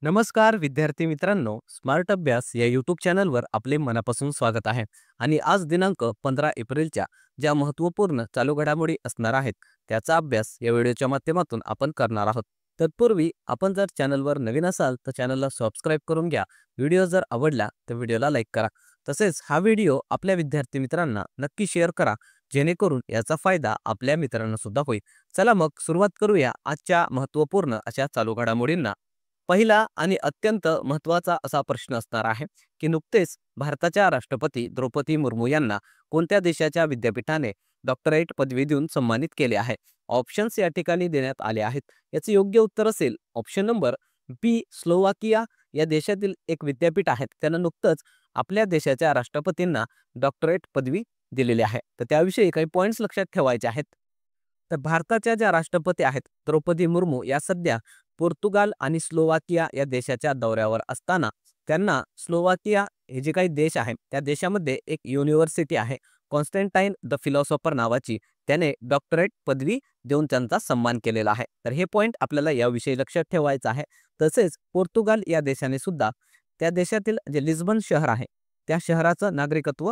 नमस्कार विद्यार्थी मित्रांनो, स्मार्ट अभ्यास या यूट्यूब चॅनलवर आपले मनापासून स्वागत आहे. आणि आज दिनांक 15 एप्रिलच्या ज्या महत्त्वपूर्ण चालू घडामोडी असणार आहेत त्याचा अभ्यास या व्हिडिओच्या माध्यमातून आपण करणार आहोत. तत्पूर्वी आपण जर चॅनलवर नवीन असाल तर चॅनलला सबस्क्राईब करून घ्या. व्हिडिओ जर आवडला तर व्हिडिओला लाईक करा. तसेच हा व्हिडिओ आपल्या विद्यार्थी मित्रांना नक्की शेअर करा, जेणेकरून याचा फायदा आपल्या मित्रांना सुद्धा होईल. चला मग सुरुवात करूया आजच्या महत्त्वपूर्ण अशा चालू घडामोडींना. पहिला आणि अत्यंत महत्त्वाचा असा प्रश्न असणार आहे की नुकतेच भारताच्या राष्ट्रपती द्रौपदी मुर्मू यांना कोणत्या देशाच्या विद्यापीठाने डॉक्टरेट पदवी देऊन सन्मानित केले आहे. ऑप्शन्स या ठिकाणी देण्यात आले आहेत. याचे योग्य उत्तर असेल ऑप्शन नंबर बी, स्लोवाकिया या देशातील एक विद्यापीठ आहे. त्यानं नुकतंच आपल्या देशाच्या राष्ट्रपतींना डॉक्टरेट पदवी दिलेली आहे. तर त्याविषयी काही पॉईंट्स लक्षात ठेवायचे आहेत. तर भारताच्या ज्या राष्ट्रपती आहेत द्रौपदी मुर्मू या सध्या पोर्तुगाल आणि स्लोवाकिया या देशाच्या दौऱ्यावर असताना त्यांना स्लोवाकिया हे जे काही देश आहे त्या देशामध्ये एक युनिव्हर्सिटी आहे कॉन्स्टंटाईन द फिलॉसॉफर नावाची, त्याने डॉक्टरेट पदवी देऊन त्यांचा सन्मान केलेला आहे. तर हे पॉईंट आपल्याला याविषयी लक्षात ठेवायचं आहे. तसेच पोर्तुगाल या देशाने सुद्धा त्या देशातील जे लिस्बन शहर आहे त्या शहराचं नागरिकत्व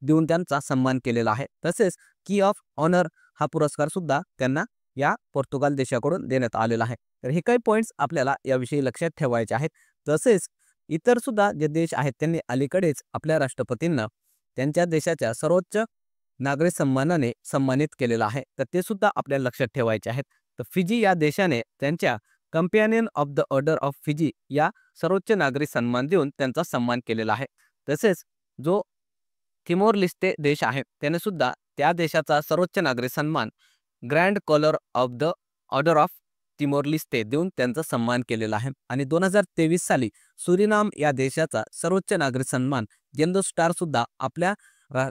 देऊन त्यांचा सन्मान केलेला आहे. तसेच की ऑफ ऑनर हा पुरस्कार सुद्धा त्यांना या पोर्तुगाल देशाकडून देण्यात आलेला आहे. तर हे काही पॉईंट्स आपल्याला याविषयी लक्षात ठेवायचे आहेत. तसेच इतर सुद्धा जे देश आहेत त्यांनी अलीकडेच आपल्या राष्ट्रपतींना त्यांच्या देशाच्या सर्वोच्च नागरी सन्मानाने सन्मानित केलेलं आहे. तर ते सुद्धा आपल्याला लक्षात ठेवायचे आहेत. तर फिजी या देशाने त्यांच्या companion of the order of Fiji या सर्वोच्च नागरी सन्मान देऊन त्यांचा सन्मान केलेला आहे. तसेच जो थिमोर लिस्टे देश आहे त्याने सुद्धा त्या देशाचा सर्वोच्च नागरी सन्मान grand collar of the order of Timor Leste देऊन त्यांचा सन्मान केलेला आहे. आणि 2023 साली सुरिनाम या देशाचा सर्वोच्च नागरी सन्मान यंदो स्टार सुद्धा आपल्या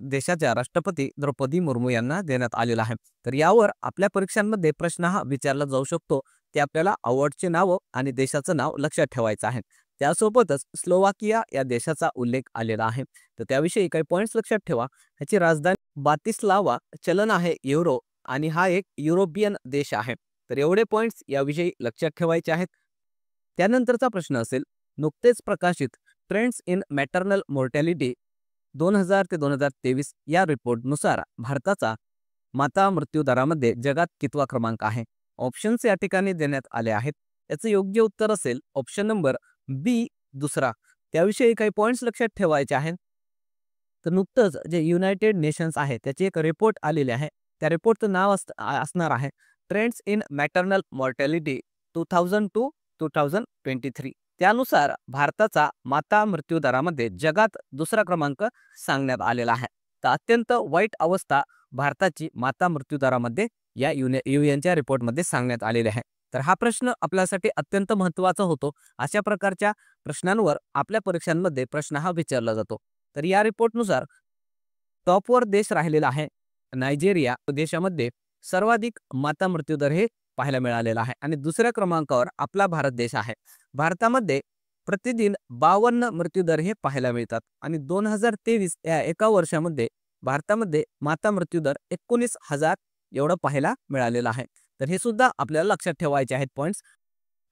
देशाच्या राष्ट्रपती द्रौपदी मुर्मू यांना देण्यात आलेला आहे. तर यावर आपल्या परीक्षांमध्ये प्रश्न हा विचारला जाऊ शकतो. ते आपल्याला अवॉर्डचे नाव आणि देशाचं नाव लक्षात ठेवायचं आहे. त्यासोबतच स्लोवाकिया या देशाचा उल्लेख आलेला आहे. तर त्याविषयी काही पॉईंट्स लक्षात ठेवा. ह्याची राजधानी बातिस्लावा, चलन आहे युरो आणि हा एक युरोपियन देश आहे. तर एवढे पॉईंट्स याविषयी लक्षात ठेवायचे आहेत. त्यानंतरचा प्रश्न असेल, नुकतेच प्रकाशित ट्रेंड्स इन मॅटर्नल मॉर्टॅलिटी 2000 ते 2023 या रिपोर्टनुसार भारताचा माता मृत्यू दरामध्ये जगात कितवा क्रमांक आहे. ऑप्शन्स या ठिकाणी देण्यात आले आहेत. याचं योग्य उत्तर असेल ऑप्शन नंबर बी, दुसरा. त्याविषयी काही पॉईंट्स लक्षात ठेवायचे आहेत. तर नुकतंच जे युनायटेड नेशन्स आहे त्याची एक रिपोर्ट आलेली आहे. त्या रिपोर्टचं नाव असणार आहे trends in maternal mortality 2000 to 2023. त्यानुसार भारताचा माता मृत्यू दरामध्ये जगात दुसरा क्रमांक सांगण्यात आलेला आहे. तर अत्यंत वाईट अवस्था भारताची माता मृत्यू दरामध्ये या युएनच्या रिपोर्टमध्ये सांगण्यात आलेले आहे. तर हा प्रश्न आपल्यासाठी अत्यंत महत्त्वाचा होतो. अशा प्रकारच्या प्रश्नांवर आपल्या परीक्षांमध्ये प्रश्न हा विचारला जातो. तर या रिपोर्टनुसार टॉपवर देश राहिलेला आहे नायजेरिया देशामध्ये सर्वाधिक माता मृत्यूदर हे पाहायला मिळालेला आहे. आणि दुसऱ्या क्रमांकावर आपला भारत देश आहे. भारतामध्ये प्रतिदिन 52 मृत्यूदर हे पाहायला मिळतात. आणि 2023 या एका वर्षामध्ये भारतामध्ये माता मृत्यूदर 19,000 एवढं पाहायला मिळालेलं आहे. तर हे सुद्धा आपल्याला लक्षात ठेवायचे आहेत पॉईंट्स.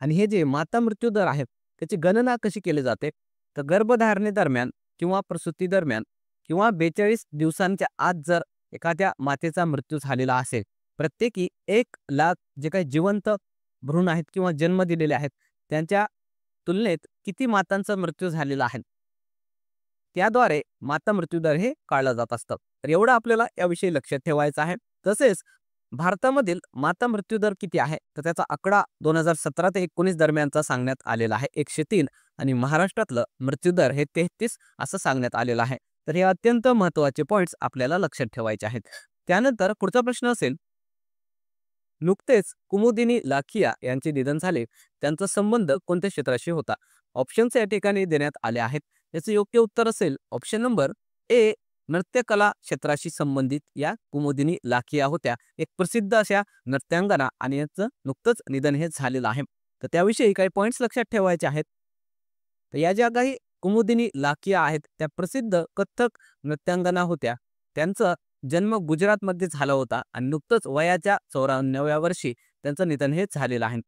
आणि हे जे माता मृत्यूदर आहे त्याची गणना कशी केली जाते, तर गर्भधारणेदरम्यान किंवा प्रसूती दरम्यान किंवा 42 दिवसांच्या आत जर एखाद्या मातेचा मृत्यू झालेला असेल, प्रत्येकी 1,00,000 जे काही जिवंत भ्रूण आहेत किंवा जन्म दिलेले आहेत त्यांच्या तुलनेत किती मातांचा मृत्यू झालेला आहे त्याद्वारे माता मृत्यूदर हे काढलं जात असतं. तर एवढं आपल्याला याविषयी लक्षात ठेवायचं आहे. तसेच भारतामधील माता मृत्यूदर किती आहे तर त्याचा आकडा 2017 ते 19 दरम्यानचा सांगण्यात आलेला आहे 103. आणि महाराष्ट्रातलं मृत्यूदर हे 33 असं सांगण्यात आलेलं आहे. तर हे अत्यंत महत्त्वाचे पॉईंट्स आपल्याला लक्षात ठेवायचे आहेत. त्यानंतर पुढचा प्रश्न असेल, नुकतेच कुमुदिनी लाखिया यांचे निधन झाले, त्यांचा संबंध कोणत्या क्षेत्राशी होता. ऑप्शन्स या ठिकाणी देण्यात आले आहेत. याचं योग्य उत्तर असेल ऑप्शन नंबर ए, नृत्यकला क्षेत्राशी संबंधित या कुमुदिनी लाखिया होत्या. एक प्रसिद्ध अशा नृत्यांगना आणि यांचं नुकतंच निधन हे झालेलं आहे. तर त्याविषयी काही पॉईंट्स लक्षात ठेवायचे आहेत. तर या ज्या काही कुमुदिनी लाखिया आहेत त्या प्रसिद्ध कथ्थक नृत्यांगना होत्या. त्यांचा जन्म गुजरातमध्ये झाला होता आणि नुकतंच वयाच्या 94व्या वर्षी त्यांचं निधन हे झालेलं आहे.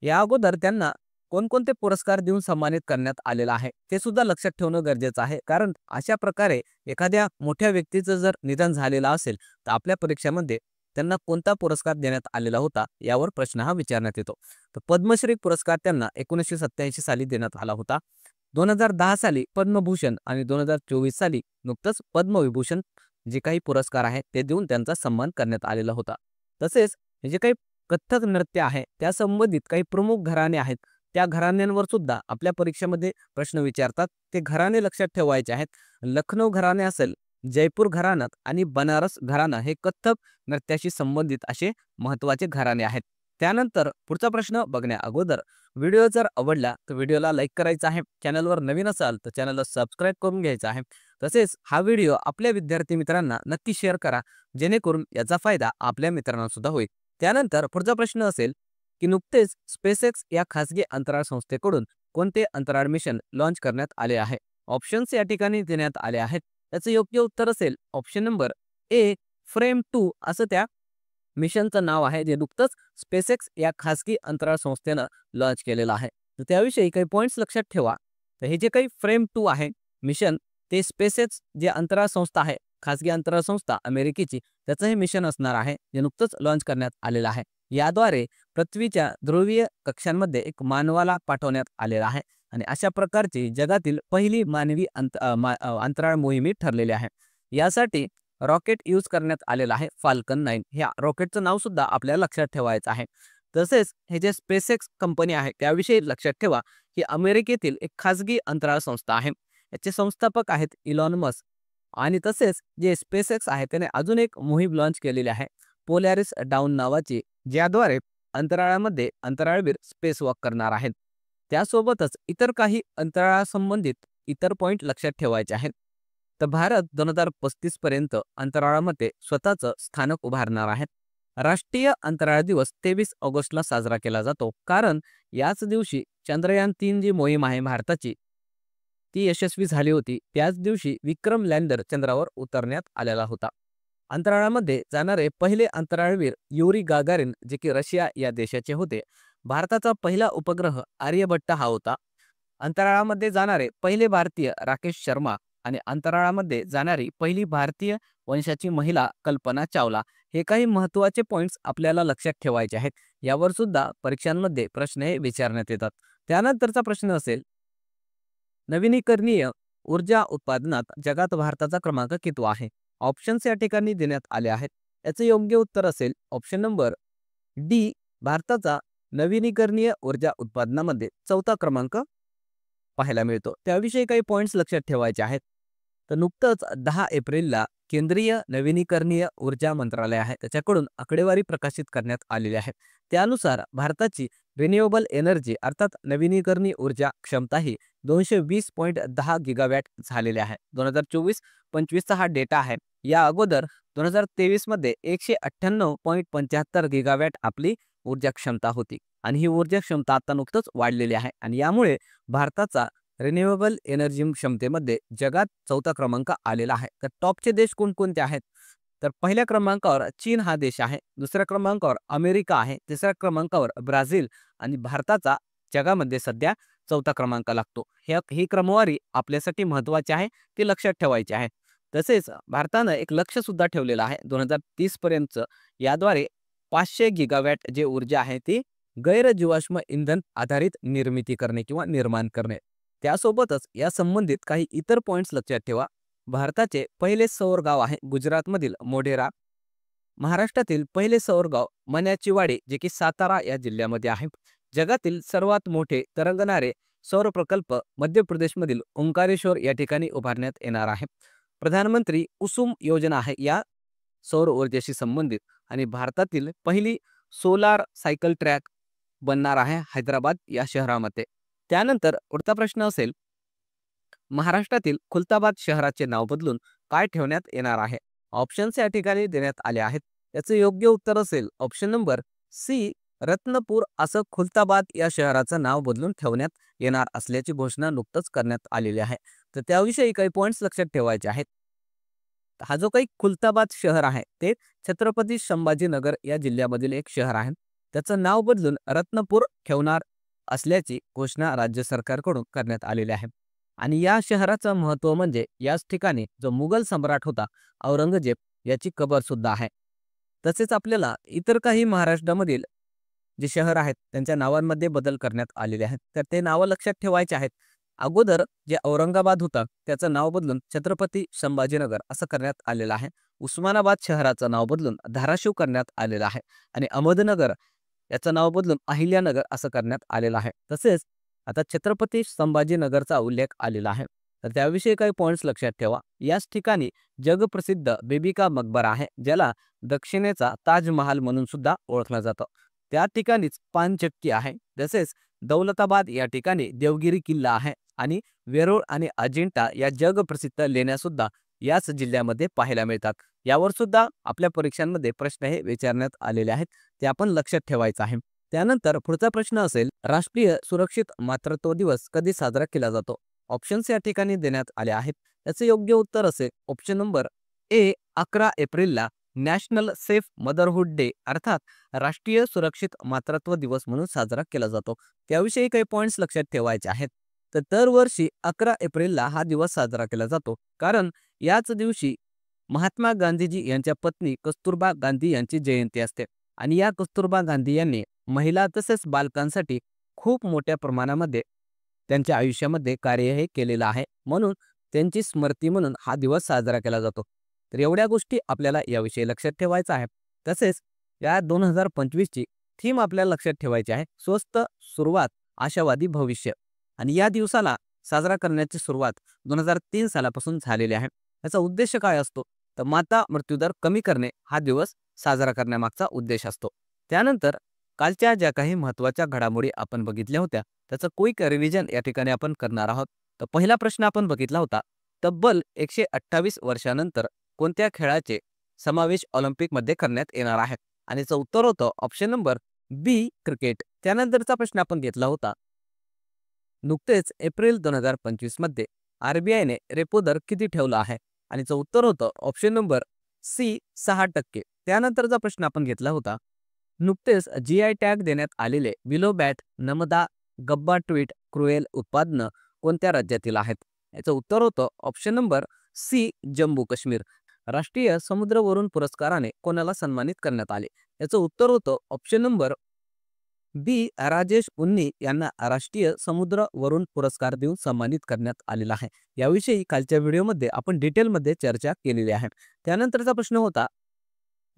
या अगोदर त्यांना कोणकोणते पुरस्कार देऊन सन्मानित करण्यात आलेला आहे ते सुद्धा लक्षात ठेवणं गरजेचं आहे, कारण अशा प्रकारे एखाद्या मोठ्या व्यक्तीचं जर निधन झालेलं असेल तर आपल्या परीक्षेमध्ये त्यांना कोणता पुरस्कार देण्यात आलेला होता यावर प्रश्न हा विचारण्यात येतो. तर पद्मश्री पुरस्कार त्यांना 1987 साली देण्यात आला होता. 2010 साली पद्मभूषण आणि 2024 साली नुकतंच पद्मविभूषण जे काही पुरस्कार आहेत ते देऊन त्यांचा सन्मान करण्यात आलेला होता. तसेच हे जे काही कथ्थक नृत्य आहे त्या संबंधित काही प्रमुख घराणे आहेत त्या घराण्यांवर सुद्धा आपल्या परीक्षेमध्ये प्रश्न विचारतात. ते घराणे लक्षात ठेवायचे आहेत. लखनौ घराणे असेल, जयपूर घराणं आणि बनारस घराणं हे कथ्थक नृत्याशी संबंधित असे महत्त्वाचे घराणे आहेत. त्यानंतर पुढचा प्रश्न बघण्या अगोदर व्हिडिओ जर आवडला तर व्हिडिओला लाईक करायचा आहे. चॅनलवर नवीन असाल तर चॅनलला सबस्क्राईब करून घ्यायचा आहे. तसेच हा व्हिडिओ आपल्या विद्यार्थी मित्रांना नक्की शेअर करा, जेणेकरून याचा फायदा आपल्या मित्रांना सुद्धा होईल. त्यानंतर पुढचा प्रश्न असेल की नुकतेच स्पेसएक्स या खासगी अंतराळ संस्थेकडून कोणते अंतराळ मिशन लॉन्च करण्यात आले आहे. ऑप्शन्स या ठिकाणी देण्यात आले आहेत. त्याचं योग्य उत्तर असेल ऑप्शन नंबर ए, फ्रेम 2 असं त्या मिशनचं नाव आहे, जे नुकतंच स्पेसएक्स या खासगी अंतराळ संस्थेनं लॉन्च केलेलं आहे. तर त्याविषयी काही पॉईंट्स लक्षात ठेवा. तर हे जे काही फ्रेम 2 आहे मिशन, ते स्पेसएक्स जे अंतराळ संस्था आहे, खासगी अंतराळ संस्था अमेरिकेची, त्याचं हे मिशन असणार आहे, जे नुकतंच लॉन्च करण्यात आलेलं आहे. याद्वारे पृथ्वीच्या ध्रुवीय कक्षांमध्ये एक मानवाला पाठवण्यात आलेला आहे आणि अशा प्रकारची जगातील पहिली मानवी अंतराळ मोहिमी ठरलेली आहे. यासाठी रॉकेट यूज करण्यात आलेला आहे फाल्कन 9. ह्या रॉकेटचं नाव सुद्धा आपल्याला लक्षात ठेवायचं आहे. तसेच हे जे स्पेसएक्स कंपनी आहे त्याविषयी लक्षात ठेवा की अमेरिकेतील एक खासगी अंतराळ संस्था आहे. याचे संस्थापक आहेत इलॉन मस्क. आणि तसेच जे स्पेसएक्स आहे त्याने अजून एक मोहीम लॉन्च केलेली आहे, पोलॅरिस डाऊन नावाची, ज्याद्वारे अंतराळामध्ये अंतराळवीर स्पेस वॉक करणार आहेत. त्यासोबतच इतर काही अंतराळासंबंधित इतर पॉईंट लक्षात ठेवायचे आहेत. तर भारत 2035 पर्यंत अंतराळामध्ये स्वतःचं स्थानक उभारणार आहे. राष्ट्रीय अंतराळ दिवस 23 ऑगस्टला साजरा केला जातो, कारण याच दिवशी चंद्रयान 3 जी मोहीम आहे भारताची ती यशस्वी झाली होती. त्याच दिवशी विक्रम लँडर चंद्रावर उतरण्यात आलेला होता. अंतराळामध्ये जाणारे पहिले अंतराळवीर युरी गागारिन, जे की रशिया या देशाचे होते. भारताचा पहिला उपग्रह आर्यभट्ट हा होता. अंतराळामध्ये जाणारे पहिले भारतीय राकेश शर्मा आणि अंतराळामध्ये जाणारी पहिली भारतीय वंशाची महिला कल्पना चावला. हे काही महत्त्वाचे पॉइंट्स आपल्याला लक्षात ठेवायचे आहेत. यावर सुद्धा परीक्षांमध्ये प्रश्न हे विचारण्यात येतात. त्यानंतरचा प्रश्न असेल, नवीनीकरणीय ऊर्जा उत्पादनात जगात भारताचा क्रमांक कितवा आहे. ऑप्शन्स या ठिकाणी देण्यात आले आहेत. याचे योग्य उत्तर असेल ऑप्शन नंबर डी, भारताचा नवीनीकरणीय ऊर्जा उत्पादनामध्ये 4था क्रमांक पाहायला मिळतो. त्याविषयी काही पॉइंट्स लक्षात ठेवायचे आहेत. तर नुकतंच 10 एप्रिलला केंद्रीय नवीनीकरणीय ऊर्जा मंत्रालय आहे त्याच्याकडून आकडेवारी प्रकाशित करण्यात आलेली आहे. त्यानुसार भारताची रिन्युएबल एनर्जी अर्थात नवीनीकरणीय ऊर्जा क्षमता ही 220.10 गिगावॅट झालेली आहे. 2024-25चा हा डेटा आहे. या अगोदर 2023 मध्ये 198.75 गिगावॅट आपली ऊर्जा क्षमता होती आणि ही ऊर्जा क्षमता आता नुकतंच वाढलेली आहे आणि यामुळे भारताचा रिन्युएबल एनर्जी क्षमतेमध्ये जगात 4था क्रमांक आलेला आहे. तर टॉपचे देश कोणकोणते आहेत, तर पहिल्या क्रमांकावर चीन हा देश आहे, दुसऱ्या क्रमांकावर अमेरिका आहे, तिसऱ्या क्रमांकावर ब्राझील आणि भारताचा जगामध्ये सध्या 4था क्रमांक लागतो. ही क्रमवारी आपल्यासाठी महत्त्वाची आहे, ती लक्षात ठेवायची आहे. तसेच भारतानं एक लक्ष सुद्धा ठेवलेलं आहे 2030 पर्यंतचं. याद्वारे 500 गिगावॅट जे ऊर्जा आहे ती गैर जीवाश्म इंधन आधारित निर्मिती करणे किंवा निर्माण करणे. त्यासोबतच या संबंधित काही इतर पॉइंट्स लक्षात ठेवा. भारताचे पहिले सौर गाव आहे गुजरातमधील मोढेरा. महाराष्ट्रातील पहिले सौर गाव मन्याचीवाडी, जे की सातारा या जिल्ह्यामध्ये आहे. जगातील सर्वात मोठे तरंगणारे सौर प्रकल्प मध्य प्रदेशमधील ओंकारेश्वर या ठिकाणी उभारण्यात येणार आहे. प्रधानमंत्री कुसुम योजना आहे या सौर ऊर्जेशी संबंधित आणि भारतातील पहिली सोलार सायकल ट्रॅक बनणार आहे हैदराबाद या शहरामध्ये. त्यानंतर पुढचा प्रश्न असेल, महाराष्ट्रातील खुलताबाद शहराचे नाव बदलून काय ठेवण्यात येणार आहे. ऑप्शन्स या ठिकाणी देण्यात आले आहेत. याचे योग्य उत्तर असेल ऑप्शन नंबर सी, रत्नपूर असं खुलताबाद या शहराचं नाव बदलून ठेवण्यात येणार असल्याची घोषणा नुकतंच करण्यात आलेली आहे. तर त्याविषयी काही पॉइंट्स लक्षात ठेवायचे आहेत. हा जो काही खुलताबाद शहर आहे ते छत्रपती संभाजीनगर या जिल्ह्यामधील एक शहर आहे. त्याचं नाव बदलून रत्नपूर ठेवणार असल्याची घोषणा राज्य सरकारकडून करण्यात आलेली आहे. आणि या शहराचं महत्त्व म्हणजे याच ठिकाणी जो मुघल सम्राट होता औरंगजेब याची कबर सुद्धा आहे. तसेच आपल्याला इतर काही महाराष्ट्रामधील जे शहर आहेत त्यांच्या नावांमध्ये बदल करण्यात आलेले आहेत. तर ते नावं लक्षात ठेवायचे आहेत. अगोदर जे औरंगाबाद होतं त्याचं नाव बदलून छत्रपती संभाजीनगर असं करण्यात आलेलं आहे. उस्मानाबाद शहराचं नाव बदलून धाराशिव करण्यात आलेलं आहे आणि अहमदनगर याचं नाव बदलून अहिल्यानगर असं करण्यात आलेलं आहे. तसेच आता छत्रपती संभाजीनगरचा उल्लेख आलेला आहे. तर त्याविषयी काही पॉइंट्स लक्षात ठेवा. याच ठिकाणी जगप्रसिद्ध बेबिका मकबरा आहे, ज्याला दक्षिणेचा ताजमहाल म्हणून सुद्धा ओळखलं जातं. त्या ठिकाणीच पानचक्की आहे. तसेच दौलताबाद या ठिकाणी देवगिरी किल्ला आहे आणि वेरूळ आणि अजिंठा या जगप्रसिद्ध लेण्या सुद्धा याच जिल्ह्यामध्ये पाहायला मिळतात. यावर सुद्धा आपल्या परीक्षांमध्ये प्रश्न हे विचारण्यात आलेले आहेत, ते आपण लक्षात ठेवायचं आहे. त्यानंतर पुढचा प्रश्न असेल, राष्ट्रीय सुरक्षित मातृत्व दिवस कधी साजरा केला जातो? ऑप्शन्स या ठिकाणी देण्यात आले आहेत. याचे योग्य उत्तर असेल ऑप्शन नंबर ए 11 एप्रिलला नॅशनल सेफ मदरहुड डे अर्थात राष्ट्रीय सुरक्षित मातृत्व दिवस म्हणून साजरा केला जातो. त्याविषयी काही पॉइंट्स लक्षात ठेवायचे आहेत. तर दरवर्षी 11 एप्रिलला हा दिवस साजरा केला जातो, कारण याच दिवशी महात्मा गांधीजी यांच्या पत्नी कस्तुरबा गांधी यांची जयंती असते आणि या कस्तुरबा गांधी यांनी महिला तसेच बालकांसाठी खूप मोठ्या प्रमाणामध्ये त्यांच्या आयुष्यामध्ये कार्य हे केलेलं आहे. म्हणून त्यांची स्मृती म्हणून हा दिवस साजरा केला जातो. तर एवढ्या गोष्टी आपल्याला याविषयी लक्षात ठेवायचं आहे. तसेच या 2025 ची थीम आपल्याला लक्षात ठेवायची आहे, स्वस्थ सुरुवात आशावादी भविष्य. आणि या दिवसाला साजरा करण्याची सुरुवात 2003 सालापासून झालेली आहे. याचा उद्देश काय असतो? तर माता मृत्यूदर कमी करणे हा दिवस साजरा करण्यामागचा उद्देश असतो. त्यानंतर कालच्या ज्या काही महत्त्वाच्या घडामोडी आपण बघितल्या होत्या त्याचं क्विक रिव्हिजन या ठिकाणी आपण करणार आहोत. तर पहिला प्रश्न आपण बघितला होता, तब्बल 128 वर्षानंतर कोणत्या खेळाचे समावेश ऑलिम्पिकमध्ये करण्यात येणार आहे? आणि याचं उत्तर होतं ऑप्शन नंबर बी क्रिकेट. त्यानंतरचा प्रश्न आपण घेतला होता, नुकतेच एप्रिल 2025 मध्ये आरबीआयने रेपो दर किती ठेवला आहे? आणि याचं उत्तर होतं ऑप्शन नंबर सी 6%. त्यानंतरचा प्रश्न आपण घेतला होता, नुकतेच जीआय टॅग देण्यात आलेले willow bat, namda, gabba tweed, crewel उत्पादनं कोणत्या राज्यातील आहेत? याचं उत्तर होतं option number C Jammu Kashmir. राष्ट्रीय समुद्रवरून पुरस्काराने कोणाला सन्मानित करण्यात आले? याचं उत्तर होतं ऑप्शन नंबर बी राजेश उन्नी यांना राष्ट्रीय समुद्र वरून पुरस्कार देऊन सन्मानित करण्यात आलेला आहे. याविषयी कालच्या व्हिडिओमध्ये आपण डिटेलमध्ये चर्चा केलेली आहे. त्यानंतरचा प्रश्न होता,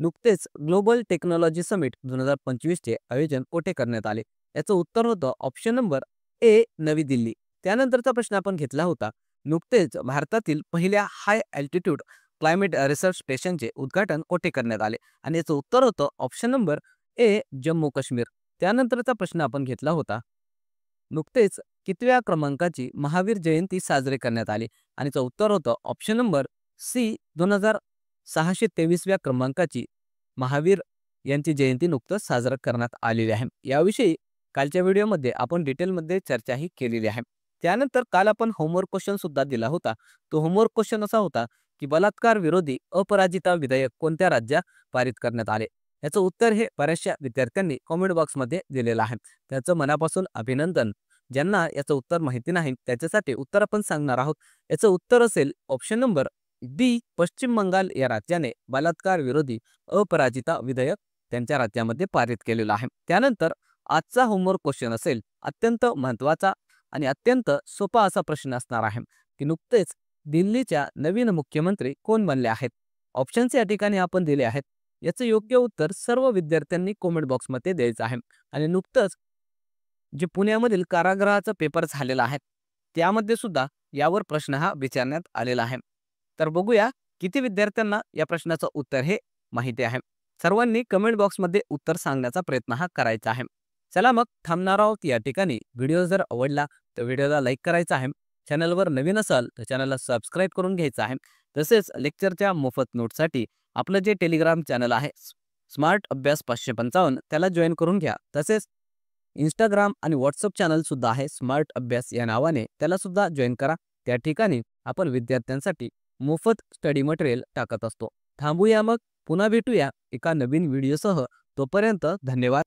नुकतेच ग्लोबल टेक्नॉलॉजी समिट 2025 चे आयोजन कोठे करण्यात आले? याचं उत्तर होतं ऑप्शन नंबर ए नवी दिल्ली. त्यानंतरचा प्रश्न आपण घेतला होता, नुकतेच भारतातील पहिल्या हाय अल्टिट्यूड क्लायमेट रिसर्च स्टेशनचे उद्घाटन कोठे करण्यात आले? आणि याचं उत्तर होतं option number A Jammu Kashmir. त्यानंतरचा प्रश्न आपण घेतला होता, नुकतेच कितव्या क्रमांकाची महावीर जयंती साजरी करण्यात आली? आणि याचं उत्तर होतं ऑप्शन नंबर सी 2623व्या क्रमांकाची महावीर यांची जयंती नुकतंच साजरा करण्यात आलेली आहे. याविषयी कालच्या व्हिडिओमध्ये आपण डिटेलमध्ये चर्चाही केलेली आहे. त्यानंतर काल आपण होमवर्क क्वेश्चन सुद्धा दिला होता. तो होमवर्क क्वेश्चन असा होता की बलात्कार विरोधी अपराजिता विधेयक कोणत्या राज्यात पारित करण्यात आले? याचं उत्तर हे बऱ्याचशा विद्यार्थ्यांनी कमेंट बॉक्समध्ये दिलेलं आहे. त्याचं मनापासून अभिनंदन. ज्यांना याचं उत्तर माहिती नाही त्याच्यासाठी उत्तर आपण सांगणार आहोत. याचं उत्तर असेल ऑप्शन नंबर बी पश्चिम बंगाल या राज्याने बलात्कार विरोधी अपराजिता विधेयक त्यांच्या राज्यामध्ये पारित केलेलं आहे. त्यानंतर आजचा होमवर्क क्वेश्चन असेल अत्यंत महत्त्वाचा आणि अत्यंत सोपा असा प्रश्न असणार आहे की नुकतेच दिल्लीच्या नवीन मुख्यमंत्री कोण बनले आहेत? ऑप्शन्स या ठिकाणी आपण दिले आहेत. याचं योग्य उत्तर सर्व विद्यार्थ्यांनी कमेंट बॉक्समध्ये द्यायचं आहे. आणि नुकतंच जे पुण्यामधील कारागृहाचा पेपर झालेला आहे त्यामध्ये सुद्धा यावर प्रश्न हा विचारण्यात आलेला आहे. तर बघूया किती विद्यार्थ्यांना या प्रश्नाचं उत्तर हे माहिती आहे. सर्वांनी कमेंट बॉक्समध्ये उत्तर सांगण्याचा प्रयत्न हा करायचा आहे. चला मग थांबणार आहोत या ठिकाणी. व्हिडिओ जर आवडला तर व्हिडिओला लाईक करायचा आहे. चॅनलवर नवीन असाल तर चॅनलला सबस्क्राईब करून घ्यायचं आहे. तसेच लेक्चरच्या मोफत नोटसाठी आपलं जे टेलिग्राम चॅनल आहे स्मार्ट अभ्यास 555 त्याला जॉईन करून घ्या. तसेच इंस्टाग्राम आणि व्हॉट्सअप चॅनल सुद्धा आहे स्मार्ट अभ्यास या नावाने, त्याला सुद्धा जॉईन करा. त्या ठिकाणी आपण विद्यार्थ्यांसाठी मोफत स्टडी मटेरियल टाकत असतो. थांबूया मग, पुन्हा भेटूया एका नवीन व्हिडिओसह. तोपर्यंत धन्यवाद.